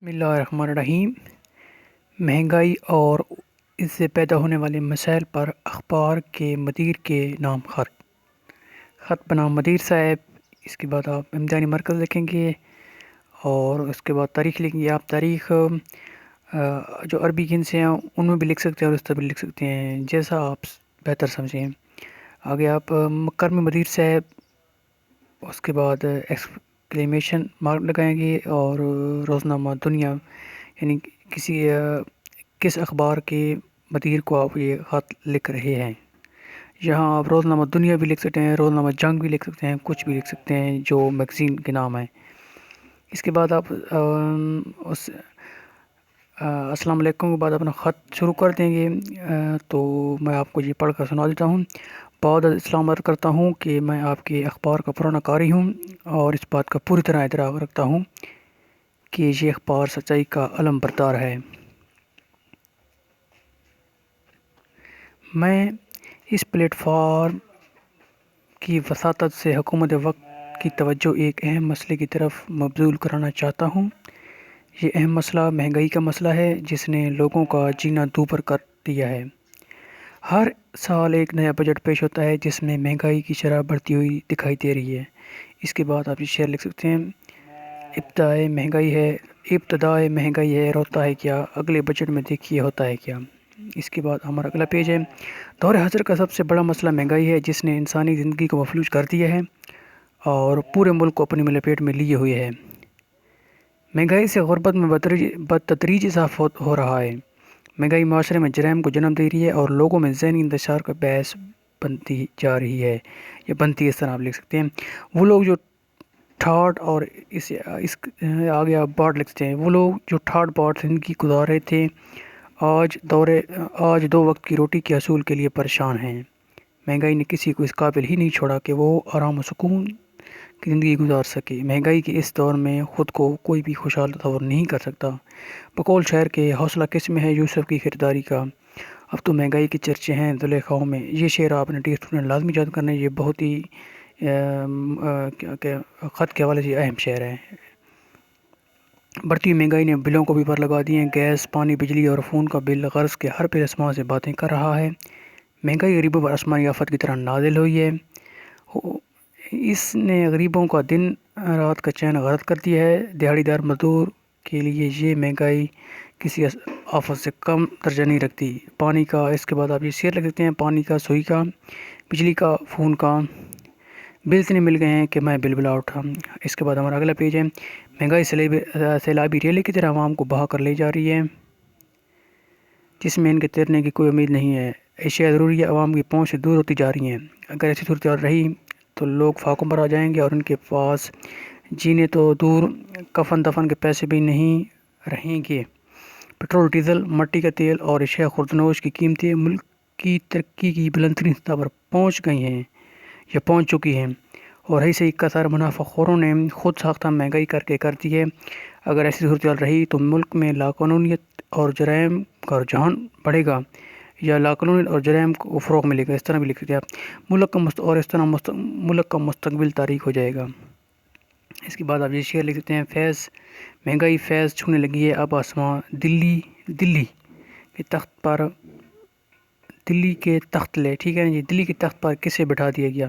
بسم اللہ الرحمن الرحیم۔ مہنگائی اور اس سے پیدا ہونے والے مسائل پر اخبار کے مدیر کے نام خط بنام مدیر صاحب۔ اس کے بعد آپ امتحانی مرکز لکھیں گے اور اس کے بعد تاریخ لکھیں گے۔ آپ تاریخ جو عربی گن سے ہیں ان میں بھی لکھ سکتے ہیں اور اس طرح بھی لکھ سکتے ہیں، جیسا آپ بہتر سمجھیں۔ آگے آپ مکرم مدیر صاحب، اس کے بعد ایکسکلیمیشن مارک لگائیں گے اور روزنامہ دنیا، یعنی کس اخبار کے مدیر کو آپ یہ خط لکھ رہے ہیں۔ یہاں آپ روزنامہ دنیا بھی لکھ سکتے ہیں، روزنامہ جنگ بھی لکھ سکتے ہیں، کچھ بھی لکھ سکتے ہیں جو میگزین کے نام ہیں۔ اس کے بعد آپ السلام علیکم کے بعد اپنا خط شروع کر دیں گے۔ تو میں آپ کو یہ پڑھ کر سنا دیتا ہوں۔ بعد اسلام عرض کرتا ہوں کہ میں آپ کے اخبار کا پرانا قاری ہوں اور اس بات کا پوری طرح اعتراف رکھتا ہوں کہ یہ اخبار سچائی کا علم بردار ہے۔ میں اس پلیٹ فارم کی وساطت سے حکومت وقت کی توجہ ایک اہم مسئلے کی طرف مبذول کرانا چاہتا ہوں۔ یہ اہم مسئلہ مہنگائی کا مسئلہ ہے، جس نے لوگوں کا جینا دوبھر کر دیا ہے۔ ہر سال ایک نیا بجٹ پیش ہوتا ہے جس میں مہنگائی کی شرح بڑھتی ہوئی دکھائی دے رہی ہے۔ اس کے بعد آپ یہ شعر لکھ سکتے ہیں۔ ابتدائے مہنگائی ہے روتا ہے کیا، اگلے بجٹ میں دیکھیے ہوتا ہے کیا۔ اس کے بعد ہمارا اگلا پیج ہے۔ دور حاضر کا سب سے بڑا مسئلہ مہنگائی ہے، جس نے انسانی زندگی کو مفلوج کر دیا ہے اور پورے ملک کو اپنی لپیٹ میں لیے ہوئے ہے۔ مہنگائی سے غربت میں بتدریج اضافہ ہو رہا ہے۔ مہنگائی معاشرے میں جرائم کو جنم دے رہی ہے اور لوگوں میں ذہنی انتشار کا باعث بنتی جا رہی ہے یا بنتی ہے، اس طرح آپ لکھ سکتے ہیں۔ وہ لوگ جو ٹھاٹ اور اس آگے آپ باٹ لکھتے ہیں، وہ لوگ جو ٹھاٹ باٹ زندگی گزار رہے تھے آج دو وقت کی روٹی کے حصول کے لیے پریشان ہیں۔ مہنگائی نے کسی کو اس قابل ہی نہیں چھوڑا کہ وہ آرام و سکون کی زندگی گزار سکے۔ مہنگائی کے اس دور میں خود کو کوئی بھی خوشحال تصور نہیں کر سکتا۔ بقول شاعر کے حوصلہ کس میں ہے یوسف کی خریداری کا، اب تو مہنگائی کے چرچے ہیں زلیخاؤں میں۔ یہ شعر آپ نے ڈی اسٹوڈنٹ لازمی یاد کرنا ہے، یہ بہت ہی خط کے حوالے سے اہم شعر ہے۔ بڑھتی ہوئی مہنگائی نے بلوں کو بھی پر لگا دیے ہیں۔ گیس، پانی، بجلی اور فون کا بل غرض کے ہر بل آسمان سے باتیں کر رہا ہے۔ مہنگائی غریبوں پر آسمانی آفت کی طرح نازل ہوئی ہے۔ اس نے غریبوں کا دن رات کا چین غارت کر دیا ہے۔ دیہڑی دار مزدور کے لیے یہ مہنگائی کسی آفت سے کم درجہ نہیں رکھتی۔ پانی کا، اس کے بعد آپ یہ شعر لکھ سکتے ہیں۔ پانی کا، سوئی کا، بجلی کا، فون کا بل اتنے مل گئے ہیں کہ میں بل بلا اٹھا۔ اس کے بعد ہمارا اگلا پیج ہے۔ مہنگائی سیلابی ریلے کی طرح عوام کو بہا کر لے جا رہی ہے، جس میں ان کے تیرنے کی کوئی امید نہیں ہے۔ اشیاء ضروری عوام کی پہنچ سے دور ہوتی جا رہی ہیں۔ اگر ایسی صورتحال رہی تو لوگ فاقوں پر آ جائیں گے اور ان کے پاس جینے تو دور کفن دفن کے پیسے بھی نہیں رہیں گے۔ پٹرول، ڈیزل، مٹی کا تیل اور اشیاء خوردنوش کی قیمتیں ملک کی ترقی کی بلند ترین سطح پر پہنچ گئی ہیں یا پہنچ چکی ہیں، اور ایسے ہی کثیر منافع خوروں نے خود ساختہ مہنگائی کر دی ہے۔ اگر ایسی صورتحال رہی تو ملک میں لاقانونیت اور جرائم کا رجحان بڑھے گا یا لاقانونیت اور جرائم کو فروغ ملے گا، اس طرح بھی لکھ دیا ملک کا مستقبل تاریک ہو جائے گا۔ اس کے بعد آپ یہ شعر لکھ سکتے ہیں۔ مہنگائی فیض چھونے لگی ہے اب آسماں، دلی کے تخت لے، ٹھیک ہے نا جی، دلی کے تخت پر کسے بٹھا دیا گیا۔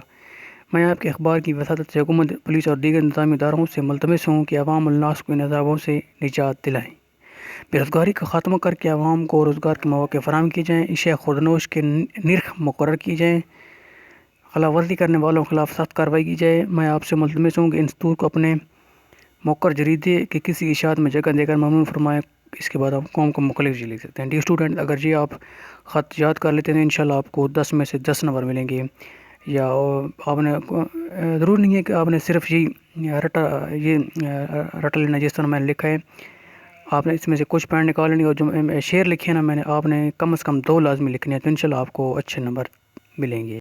میں آپ کے اخبار کی وساطت سے حکومت، پولیس اور دیگر انتظامی اداروں سے ملتمس ہوں کہ عوام الناس کو ان عذابوں سے نجات دلائیں۔ بے روزگاری کا خاتمہ کر کے عوام کو روزگار کے مواقع فراہم کیے جائیں، اشیاء خوردنوش کے نرخ مقرر کیے جائیں، خلاف ورزی کرنے والوں کے خلاف سخت کارروائی کی جائے۔ میں آپ سے ملتمس ہوں کہ ان دستور کو اپنے موقر جریدے کی کسی اشاعت میں جگہ دے کر ممنون فرمائیں۔ اس کے بعد آپ قوم کو مختلف جی لکھ سکتے ہیں۔ ڈی اسٹوڈنٹ، اگر جی آپ خط یاد کر لیتے ہیں انشاءاللہ آپ کو 10 میں سے 10 نمبر ملیں گے، یا آپ نے ضرور نہیں ہے کہ آپ نے صرف یہ رٹ لینا جس طرح میں نے لکھا ہے، آپ نے اس میں سے کچھ پوائنٹ نکال لیں، اور جو شعر لکھے ہیں نا میں نے، آپ نے کم از کم 2 لازمی لکھنے ہیں، تو انشاءاللہ آپ کو اچھے نمبر ملیں گے۔